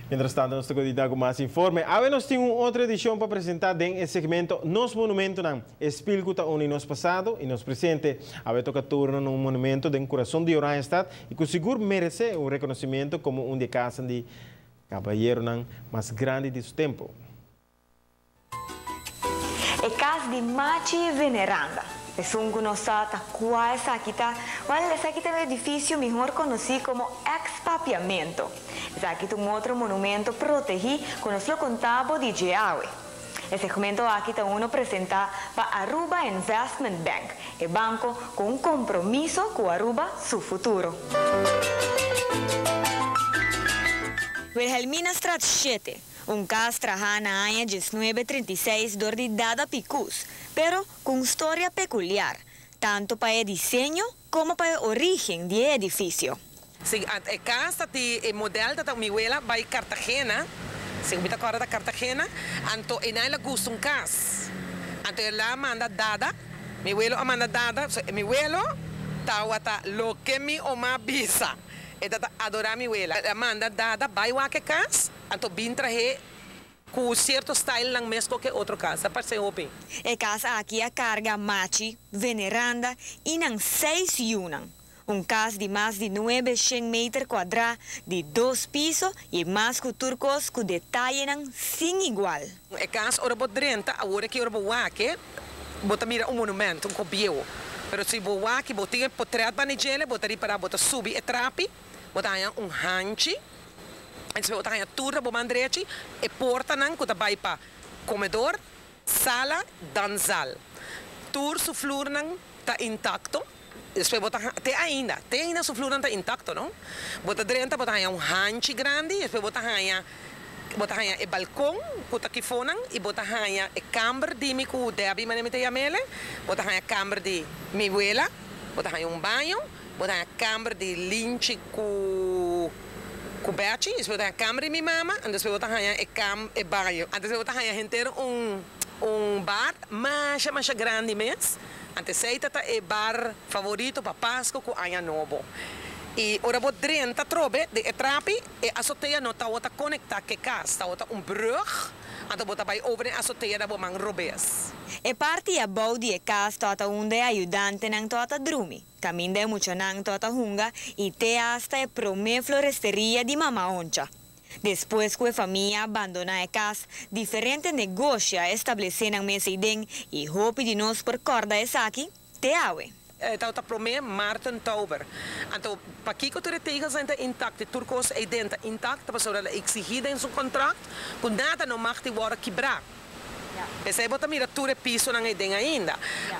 Mientras tanto, nós estamos com mais informe. Agora nós temos outra edição para apresentar dentro desse segmento Nos Monumentos não espírito que onde nos passado e nos presente. Agora toca turno num monumento do coração de Oranjestad e que seguro merece um reconhecimento como de casa de caballero mais grande de seu tempo. É casa de Machi Veneranda. Es un conocido cual esa é o edifício melhor conhecido como ex-papiamento. Essa é outro monumento protegido conhecido como Tabo de Geawe. Esse documento aqui está uno apresentado para Aruba Investment Bank, o banco com compromisso com Aruba seu futuro. Wilhelmina Straat 7, casa trabajada na año 1936 de Dada Picus, pero com história peculiar, tanto para o desenho como para a origem do edifício. Sim, a casa de modelo da minha abuela vai Cartagena, se eu me acordo da Cartagena, então ela gosta casa, então ela manda dada, minha abuela manda dada, minha abuela tá lo que mi oma bisa, ela adora minha abuela, ela manda dada, vai lá que casa, então vim trazer com certo style lang mesmo que outro casa, para ser open. A casa aqui a carga Machi, Veneranda e nang 6 yunan. Casa de mais de 900 metros quadrados, de 2 pisos e mais que turcos com detalhe sem igual. A casa ora bot drenta, agora que ora boaque, bota mira monumento, copio. Pero se boaque, botinha portrait banijele, botaria para botar subir e trapi, botar hanchi. En ze willen toeren bij mandreetje, e porta nan kuta bij pa comedor, sala, dan zal. Tour su vloer nan ta intacto. Después te ainda su vloer nan ta intacto, no? Bota drenta bota hanchi grande, después bota e balcão, kuta kifonan, e bota e kamer di mi ku debi manemete yamele, bota kamer di mi abuela, bota banho, bota kamer di linchi ku Kuberti, depois botar a câmara e minha mama, e depois botar a bairro. Depois botar a gente bar mais grande mesmo. Antes seita é bar favorito para Páscoa com Anha Novo. E ora bot drenta trobe de trapi e azoteia não tá outra conectar que casa, tá outra brug. Então bota vai over a azoteia da bomang robes. E parte a body e casa tota onde ajudante nang tota drumi. Camin de mucho nang tota hunga e te hasta e prome floresteria de Mama Oncha. Después que a familia abandona a casa, diferentes negocios establecen mesa idem e hope de nos por corda essa aqui, te awe. Tá prome Martin Tauber. Então, para que tu reteigas ainda intacto, turcos é dentro intacto, para ela exigida em seu contrato, com nada não mag te worden quebrar. Essa é bota mira ture piso nang idem ainda.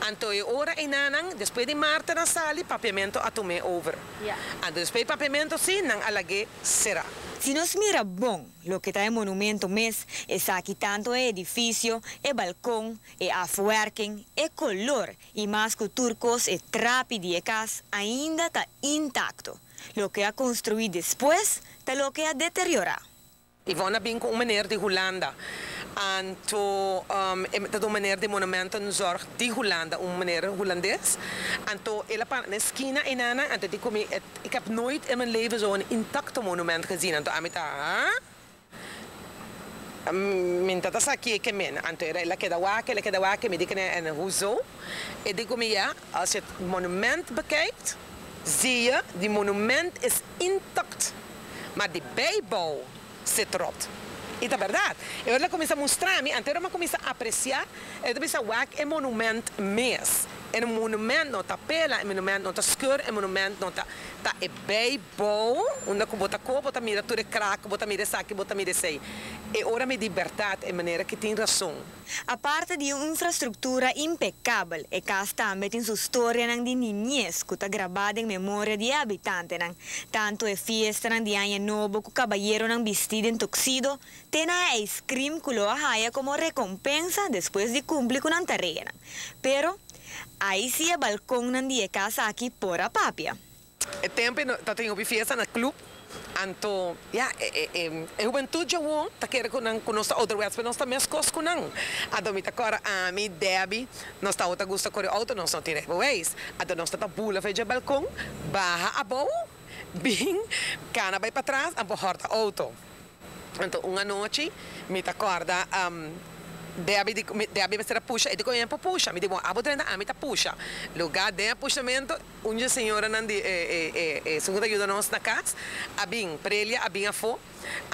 Então, ora e nanang, depois de Martin na sali, papiamento a tome over. Então, depois papiamento sim, nang alage será. Si nos mira bom, lo que está en monumento mes, es aquí tanto el edificio, el balcón, el afwerking, el color, y más que turcos, el trapi de casa, ainda está intacto. Lo que ha construido después, está lo que ha deteriorado. Ivona vem com meneer de Holanda. Então, dat een meneer de monumenten zorgt die Hollanda, meneer Hollandees. Então, ela na esquina en Nana, ik heb nooit in mijn leven zo'n intacte monument gezien. Então, minta tá aqui que men, então ela queda wake, me diken en hoezo. En digo me ja, als je het monument bekijkt, zie je, die monument is intact, maar die bijbouw zit rot. E é verdade. Ela começa a mostrar-me, então ela começa a apreciar, ela começa a ver que é monumento mesmo. É um monumento não está pela, é um monumento não está escuro, é um monumento não está bem bom, onde eu boto a cor, boto a mira tudo crack, boto a mira saque, boto a mira sei. E ora me liberdade é maneira que tem razão. A parte de uma infraestrutura impecável, e casa também tem sua história de niñez que está gravada em memória de habitantes. Tanto é fiesta de ano novo que o caballero vestido em tuxedo tem a ice cream que lo haja como recompensa depois de cumprir com a tarefa. Pero aí sim é balcão de casa aqui por a papia. O tempo está tendo fiesta no clube. Então, a juventude está querendo com nossa outra vez, mas nós também as coisas com não. A domita agora, a mim, Debbie, nós está outra gosta correr auto, nós não temos vez. A nós está bula feita balcão, barra a boa, bem, cana vai para trás, a porta auto. Então, uma noite, me acorda, deve ser puxa, e digo, eu puxa, me digo, abo treinta, me puxa. Lugar de puxamento, uma senhora não de, segunda ajuda nós na casa, abin, prelha, abin a fo,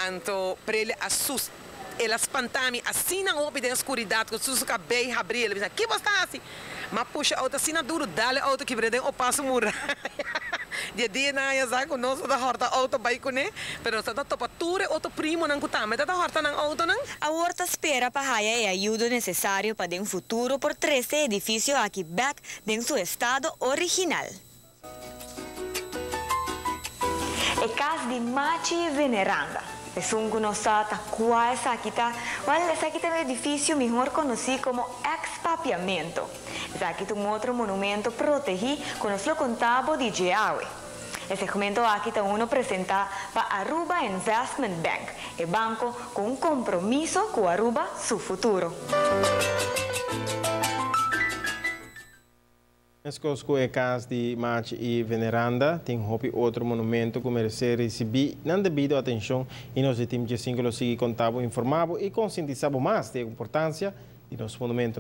então, prelha assusta. Ela espanta-me, assim na obra da escuridão, com o cabelo abrir, ele diz, que você está assim? Mas puxa, outra assim na duro, dá-lhe outra que brede, ou passa muralha. Dia na ya sa ko no sa horta auto bike ko ne pero sa topatura outro primo nang kutama da horta nang auto nang a horta espera para haya e ayuda necesario para un futuro por 13 edificios aquí back en su estado original. E casa de Machi Veneranda. Es un conocido cual saquita, el edificio mejor conocido como expapiamento. Es aquí un otro monumento protegido con el contabo de Geawe. El segmento aquí uno presenta para Aruba Investment Bank, el banco con un compromiso con Aruba su futuro. Escosco é casa de Machi e Veneranda, tem outro monumento que merece receber não devido atenção e nós temos que seguir contábil, informado e conscientizado mais da importância de nosso monumento.